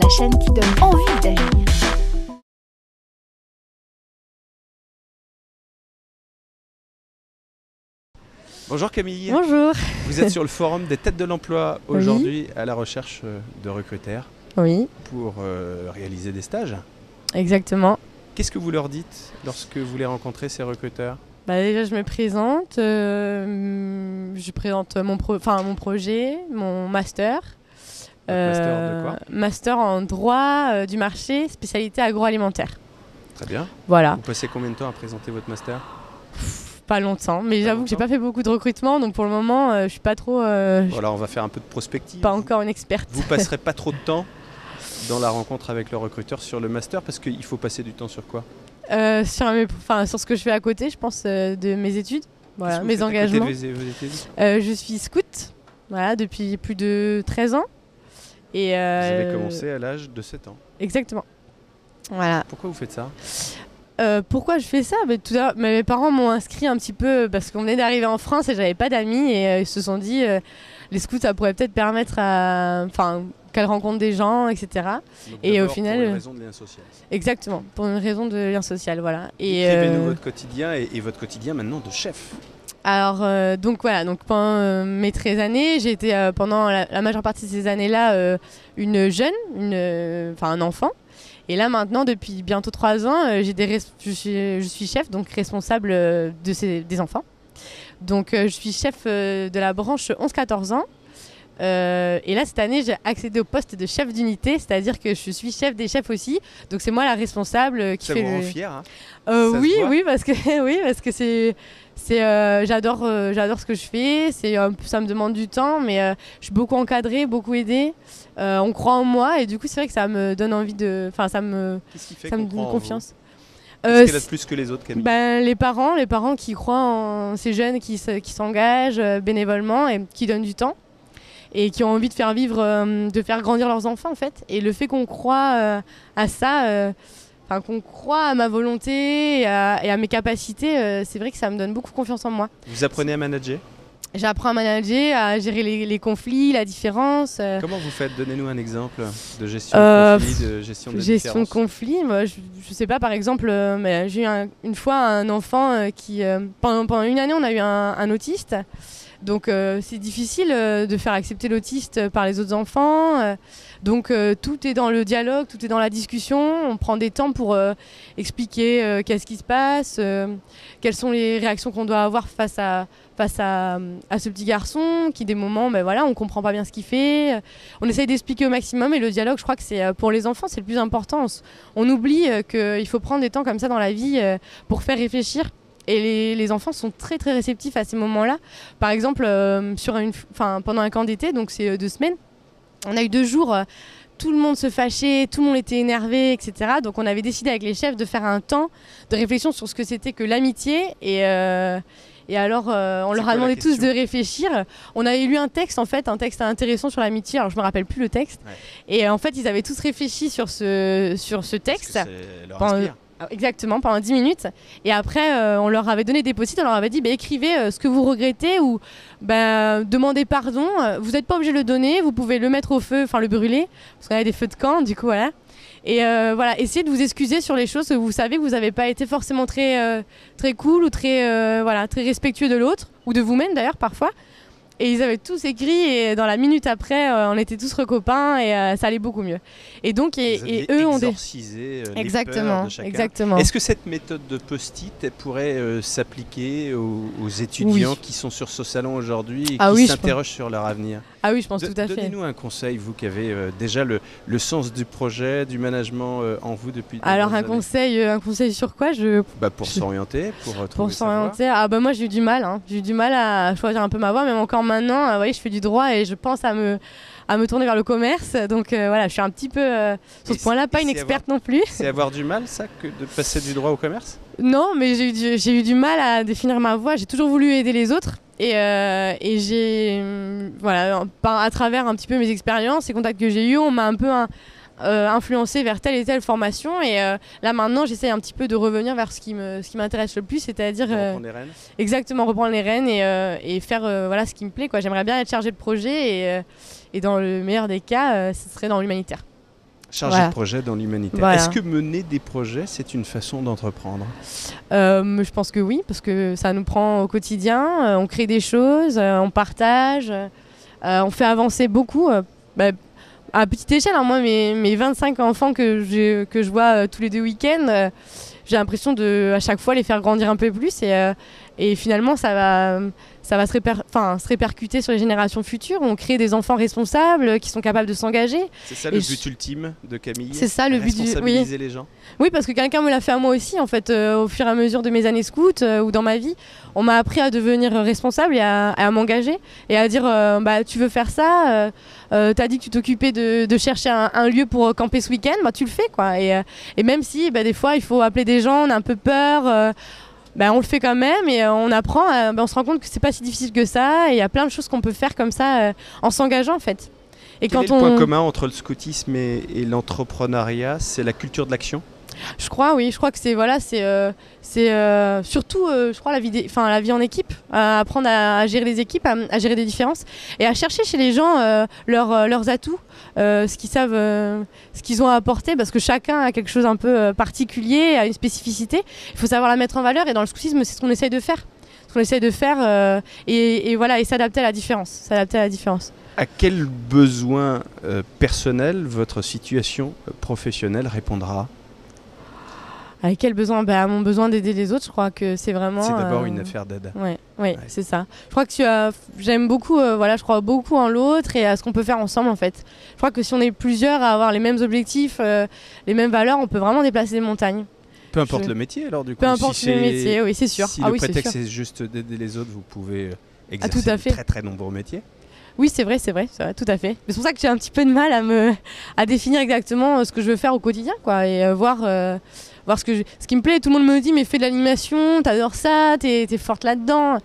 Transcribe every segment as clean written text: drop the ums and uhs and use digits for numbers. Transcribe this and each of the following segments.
la chaîne qui donne envie d'agir. Bonjour Camille. Bonjour. Vous êtes sur le forum des têtes de l'emploi aujourd'hui à la recherche de recruteurs Oui, pour réaliser des stages. exactement. Qu'est-ce que vous leur dites lorsque vous les rencontrez, ces recruteurs? Déjà, je me présente. Je présente mon projet, mon master. Master de quoi? Master en droit du marché, spécialité agroalimentaire. Très bien. Voilà. Vous passez combien de temps à présenter votre master? Pas longtemps, mais Pas j'avoue que j'ai longtemps. pas fait beaucoup de recrutement, donc pour le moment, je suis pas trop, Voilà, on va faire un peu de prospective. pas encore une experte. Vous passerez pas trop de temps dans la rencontre avec le recruteur sur le master parce qu'il faut passer du temps sur quoi? Sur ce que je fais à côté, je pense, de mes études, voilà, Qu'est-ce que vous mes faites à côté engagements. de vos études? Je suis scout, voilà, depuis plus de 13 ans. Et, Vous avez commencé à l'âge de 7 ans. Exactement. Voilà. Pourquoi vous faites ça? Pourquoi je fais ça? Tout d'abord, mes parents m'ont inscrit un petit peu parce qu'on venait d'arriver en France et j'avais pas d'amis et ils se sont dit les scouts ça pourrait peut-être permettre qu'elle rencontre des gens, etc. Donc Et d'abord, au final, pour une raison de lien social. Exactement, pour une raison de lien social, voilà. Et Décrivez-nous votre quotidien et votre quotidien maintenant de chef. alors donc pendant mes 13 années, j'ai été pendant la majeure partie de ces années-là une jeune, un enfant. Et là maintenant, depuis bientôt 3 ans, je suis chef, donc responsable des enfants. Donc je suis chef de la branche 11-14 ans. Et là cette année, j'ai accédé au poste de chef d'unité, c'est-à-dire que je suis chef des chefs aussi. Donc c'est moi la responsable qui Ça fait vous le... rend fier, hein? Oui, se voit. oui, parce que j'adore ce que je fais. Ça me demande du temps, mais je suis beaucoup encadrée, beaucoup aidée. On croit en moi et du coup c'est vrai que ça me donne envie de, ça me donne confiance. Qu'est-ce qu'elle a de plus que les autres, Camille? Les parents qui croient en ces jeunes qui s'engagent bénévolement et qui donnent du temps et qui ont envie de faire de faire grandir leurs enfants en fait. Et le fait qu'on croit à ça. Qu'on croit à ma volonté et à mes capacités, c'est vrai que ça me donne beaucoup confiance en moi. Vous apprenez à manager? J'apprends à manager, à gérer les conflits, la différence. Comment vous faites? Donnez-nous un exemple de gestion de conflit, de gestion de la Gestion de différence. conflit, moi, je sais pas, par exemple, mais j'ai eu une fois un enfant qui, pendant une année, on a eu un autiste. Donc c'est difficile de faire accepter l'autiste par les autres enfants. Donc tout est dans le dialogue, tout est dans la discussion. On prend des temps pour expliquer qu'est-ce qui se passe, quelles sont les réactions qu'on doit avoir face à ce petit garçon qui des moments, on comprend pas bien ce qu'il fait. On essaye d'expliquer au maximum et le dialogue, je crois que c'est pour les enfants, c'est le plus important. On oublie qu'il faut prendre des temps comme ça dans la vie pour faire réfléchir. Et les enfants sont très très réceptifs à ces moments-là. Par exemple, pendant un camp d'été, donc c'est 2 semaines, on a eu 2 jours, tout le monde se fâchait, tout le monde était énervé, etc. Donc on avait décidé avec les chefs de faire un temps de réflexion sur ce que c'était que l'amitié. Et alors, on leur a demandé tous de réfléchir. On avait lu un texte intéressant sur l'amitié. Alors je me rappelle plus le texte. Ouais. Et en fait, ils avaient tous réfléchi sur ce texte. Parce que ça leur inspire. Exactement, pendant 10 minutes. Et après, on leur avait donné des post-it, on leur avait dit écrivez ce que vous regrettez ou demandez pardon. Vous n'êtes pas obligé de le donner, vous pouvez le mettre au feu, le brûler, parce qu'on avait des feux de camp, du coup, voilà. Et essayez de vous excuser sur les choses que vous savez que vous n'avez pas été forcément très cool ou très respectueux de l'autre, ou de vous-même d'ailleurs, parfois. Et ils avaient tous écrit et dans la minute après, on était tous recopains et ça allait beaucoup mieux. Et donc, eux ont exorcisé les exactement, peurs de chacun. Exactement. Est-ce que cette méthode de post-it pourrait s'appliquer aux étudiants qui sont sur ce salon aujourd'hui et qui s'interrogent sur leur avenir? Ah oui, je pense tout à fait. Donnez-nous un conseil, vous qui avez déjà le sens du projet, du management en vous depuis. Alors un conseil sur quoi pour s'orienter, pour trouver s'orienter. Moi j'ai eu du mal, j'ai eu du mal à choisir un peu ma voie, même encore maintenant. Je fais du droit et je pense à me tourner vers le commerce. Donc je suis un petit peu sur ce point-là, pas une experte non plus. C'est avoir du mal, ça, que de passer du droit au commerce? Non, mais j'ai eu du mal à définir ma voie. J'ai toujours voulu aider les autres. Et j'ai, à travers un petit peu mes expériences et contacts que j'ai eus, on m'a un peu influencé vers telle et telle formation. Et là maintenant, j'essaye un petit peu de revenir vers ce qui m'intéresse le plus, c'est-à-dire reprendre les rênes. Exactement, reprendre les rênes et faire ce qui me plaît, quoi. J'aimerais bien être chargée de projet et dans le meilleur des cas, ce serait dans l'humanitaire. Chargé de projet dans l'humanitaire. Voilà. Est-ce que mener des projets, c'est une façon d'entreprendre ? Je pense que oui, parce que ça nous prend au quotidien. On crée des choses, on partage, on fait avancer beaucoup. À petite échelle, moi, mes 25 enfants que je vois tous les 2 week-ends, j'ai l'impression de à chaque fois les faire grandir un peu plus et finalement ça va se répercuter sur les générations futures. On crée des enfants responsables qui sont capables de s'engager. C'est ça le but ultime de Camille ? C'est ça le but responsabiliser les gens. Oui, parce que quelqu'un me l'a fait à moi aussi en fait au fur et à mesure de mes années scouts ou dans ma vie. On m'a appris à devenir responsable et à m'engager et à dire tu veux faire ça, t'as dit que tu t'occupais de chercher un lieu pour camper ce week-end, tu le fais quoi. Et même si des fois il faut appeler des gens, on a un peu peur. On le fait quand même et on apprend, on se rend compte que c'est pas si difficile que ça et il y a plein de choses qu'on peut faire comme ça en s'engageant en fait. Et quel est le point commun entre le scoutisme et l'entrepreneuriat ? C'est la culture de l'action ? Je crois que c'est surtout la vie en équipe, apprendre à gérer les équipes, à gérer des différences et à chercher chez les gens leurs atouts, ce qu'ils ont à apporter, parce que chacun a quelque chose un peu particulier, a une spécificité. Il faut savoir la mettre en valeur et dans le scoutisme, c'est ce qu'on essaye de faire. Et s'adapter à la différence. À quel besoin personnel votre situation professionnelle répondra ? Avec quel besoin ? À mon besoin d'aider les autres, je crois que c'est vraiment... C'est d'abord une affaire d'aide. Ouais, c'est ça. Je crois que j'aime beaucoup, je crois beaucoup en l'autre et à ce qu'on peut faire ensemble en fait. Je crois que si on est plusieurs à avoir les mêmes objectifs, les mêmes valeurs, on peut vraiment déplacer des montagnes. Peu importe le métier alors du coup. Peu importe le métier, oui c'est sûr. Si le prétexte c'est juste d'aider les autres, vous pouvez exercer de très très nombreux métiers. Oui, c'est vrai, tout à fait. Mais c'est pour ça que j'ai un petit peu de mal à définir exactement ce que je veux faire au quotidien, quoi, et voir ce qui me plaît. Tout le monde me dit, mais fais de l'animation, t'adores ça, t'es forte là-dedans.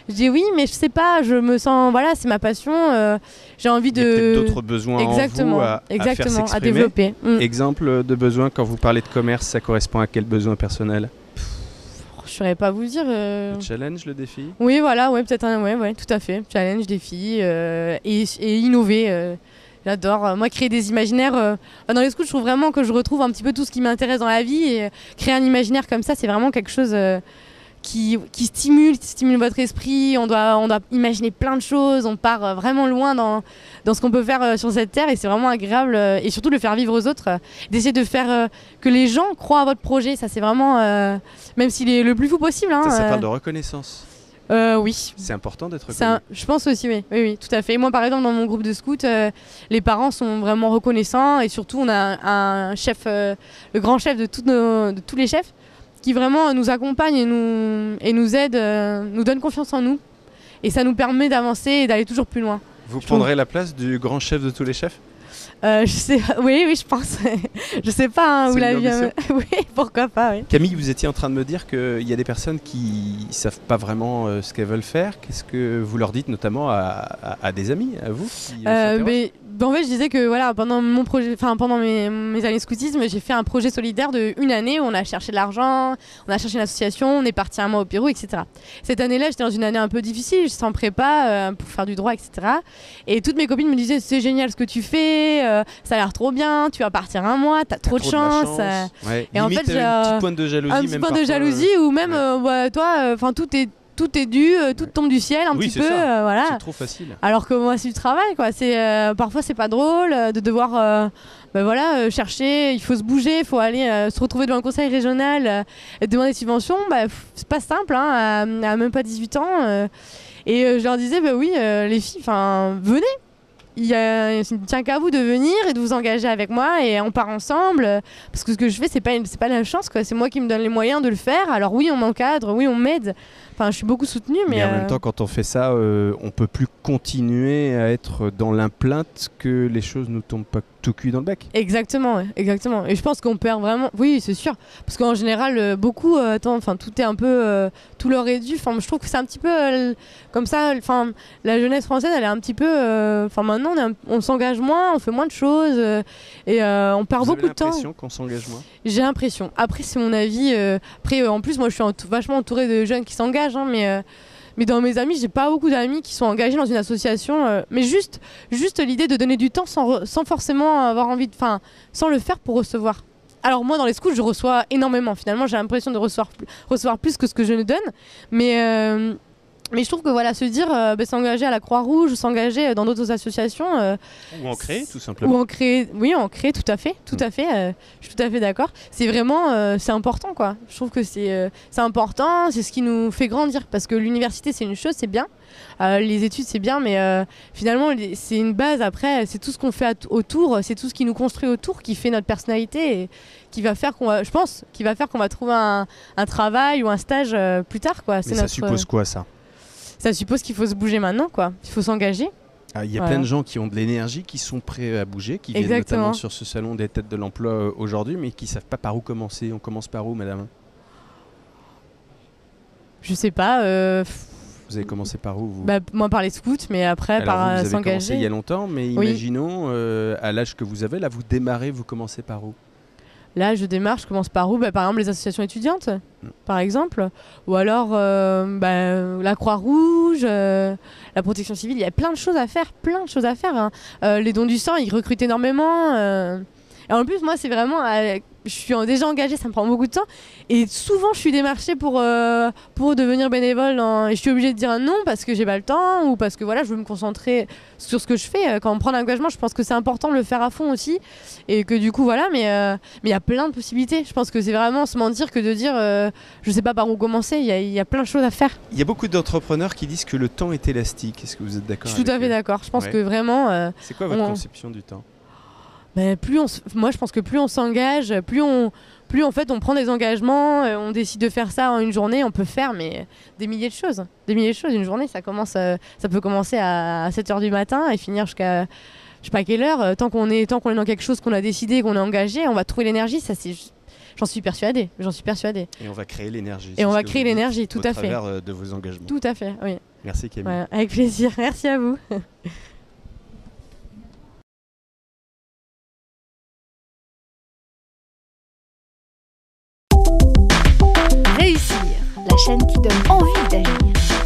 Je dis oui, mais je sais pas, je me sens, c'est ma passion. J'ai envie de. Il y a peut-être d'autres besoins en vous à faire s'exprimer. À développer. Exemple de besoin, quand vous parlez de commerce, ça correspond à quel besoin personnel ? Je saurais pas vous dire. Le challenge, le défi ? Oui, peut-être tout à fait. Challenge, défi et innover. J'adore. Moi, créer des imaginaires. Dans les scouts, je trouve vraiment que je retrouve un petit peu tout ce qui m'intéresse dans la vie. Et créer un imaginaire comme ça, c'est vraiment quelque chose qui stimule votre esprit. On doit imaginer plein de choses. On part vraiment loin dans ce qu'on peut faire sur cette terre. Et c'est vraiment agréable. Et surtout de le faire vivre aux autres. D'essayer de faire que les gens croient à votre projet. Ça, c'est vraiment... même s'il est le plus fou possible. Ça parle de reconnaissance. Oui. C'est important d'être reconnu. Je pense aussi, oui, tout à fait. Et moi, par exemple, dans mon groupe de scouts, les parents sont vraiment reconnaissants et surtout, on a un chef, le grand chef de tous les chefs, qui vraiment nous accompagne et nous aide, nous donne confiance en nous. Et ça nous permet d'avancer et d'aller toujours plus loin. Vous prendrez la place du grand chef de tous les chefs ? Oui, je pense. Je sais pas où la vie. Oui, pourquoi pas. Oui. Camille, vous étiez en train de me dire qu'il y a des personnes qui savent pas vraiment ce qu'elles veulent faire. Qu'est-ce que vous leur dites, notamment à des amis, à vous En fait, je disais que pendant mon projet, pendant mes années scoutisme, j'ai fait un projet solidaire de 1 année où on a cherché de l'argent, on a cherché une association, on est parti un mois au Pérou, etc. Cette année-là, j'étais dans une année un peu difficile, j'étais en prépa pour faire du droit, etc. Et toutes mes copines me disaient c'est génial ce que tu fais, ça a l'air trop bien, tu vas partir un mois, t'as trop de chance. Et en fait, j'ai une petite pointe de jalousie. Un petit point de jalousie ou même toi, tout est dû, tout tombe du ciel un petit peu, voilà. C'est trop facile. Alors que moi, c'est du travail, quoi. Parfois, c'est pas drôle de devoir, chercher. Il faut se bouger, il faut aller se retrouver devant le conseil régional et demander des subventions. C'est pas simple, à même pas 18 ans. Et je leur disais, les filles, venez. Il ne tient qu'à vous de venir et de vous engager avec moi et on part ensemble parce que ce que je fais c'est pas la chance quoi, c'est moi qui me donne les moyens de le faire. Alors oui on m'encadre, oui on m'aide, je suis beaucoup soutenue mais en même temps quand on fait ça on peut plus continuer à être dans l'implainte que les choses nous tombent pas tout cuit dans le bec. Exactement et je pense qu'on perd vraiment, oui c'est sûr, parce qu'en général beaucoup tout est un peu tout leur est dû, je trouve que c'est un petit peu comme ça, la jeunesse française elle est un petit peu maintenant on s'engage moins, on fait moins de choses et on perd beaucoup de temps. Vous avez l'impression qu'on s'engage moins ? J'ai l'impression. Après, c'est mon avis. En plus, moi, je suis vachement entourée de jeunes qui s'engagent, mais Mais dans mes amis, j'ai pas beaucoup d'amis qui sont engagés dans une association. Mais juste l'idée de donner du temps sans forcément avoir envie de... Enfin, sans le faire pour recevoir. Alors moi, dans les scouts, je reçois énormément. Finalement, j'ai l'impression de recevoir plus que ce que je ne donne. Mais je trouve que voilà, se dire s'engager à la Croix-Rouge, s'engager dans d'autres associations... ou en créer, tout simplement. Ou en créer, tout à fait. Je suis tout à fait d'accord. C'est vraiment, c'est important, quoi. Je trouve que c'est important, c'est ce qui nous fait grandir. Parce que l'université, c'est une chose, c'est bien. Les études, c'est bien, mais finalement, c'est une base. Après, c'est tout ce qu'on fait autour, c'est tout ce qui nous construit autour, qui fait notre personnalité et qui va faire qu'on va trouver un travail ou un stage plus tard, quoi. Mais ça suppose quoi, ça ? Ça suppose qu'il faut se bouger maintenant, quoi. Il faut s'engager. Il y a plein de gens qui ont de l'énergie, qui sont prêts à bouger, qui viennent notamment sur ce salon des têtes de l'emploi aujourd'hui, mais qui ne savent pas par où commencer. On commence par où, madame ? Je sais pas. Vous avez commencé par où, vous ? Moi, par les scouts, mais après, par s'engager. Vous avez commencé il y a longtemps, mais imaginons, à l'âge que vous avez, là, vous démarrez, vous commencez par où ? Là, je commence par où ? Par exemple, les associations étudiantes, par exemple. Ou alors la Croix-Rouge, la protection civile. Il y a plein de choses à faire, hein. Les dons du sang, ils recrutent énormément. Et en plus, moi, c'est vraiment... je suis déjà engagée, ça me prend beaucoup de temps. Et souvent, je suis démarchée pour devenir bénévole. Et je suis obligée de dire non parce que j'ai pas le temps ou parce que voilà, je veux me concentrer sur ce que je fais. Quand on prend l'engagement, je pense que c'est important de le faire à fond aussi. Et que du coup, voilà, mais il y a plein de possibilités. Je pense que c'est vraiment se mentir que de dire je sais pas par où commencer. Il y a plein de choses à faire. Il y a beaucoup d'entrepreneurs qui disent que le temps est élastique. Est-ce que vous êtes d'accord ? Je suis tout à fait d'accord. Je pense que vraiment... c'est quoi votre conception du temps ? Moi, je pense que plus on s'engage, plus en fait on prend des engagements, on décide de faire ça en une journée, on peut faire des milliers de choses. Une journée, ça peut commencer à 7h du matin et finir jusqu'à je sais pas quelle heure. Tant qu'on est dans quelque chose qu'on a décidé, qu'on est engagé, on va trouver l'énergie. Ça, j'en suis persuadée. Et on va créer l'énergie. Tout à fait. Au travers de vos engagements. Tout à fait, oui. Merci Camille. Ouais, avec plaisir. Merci à vous. Réussir, la chaîne qui donne envie d'agir.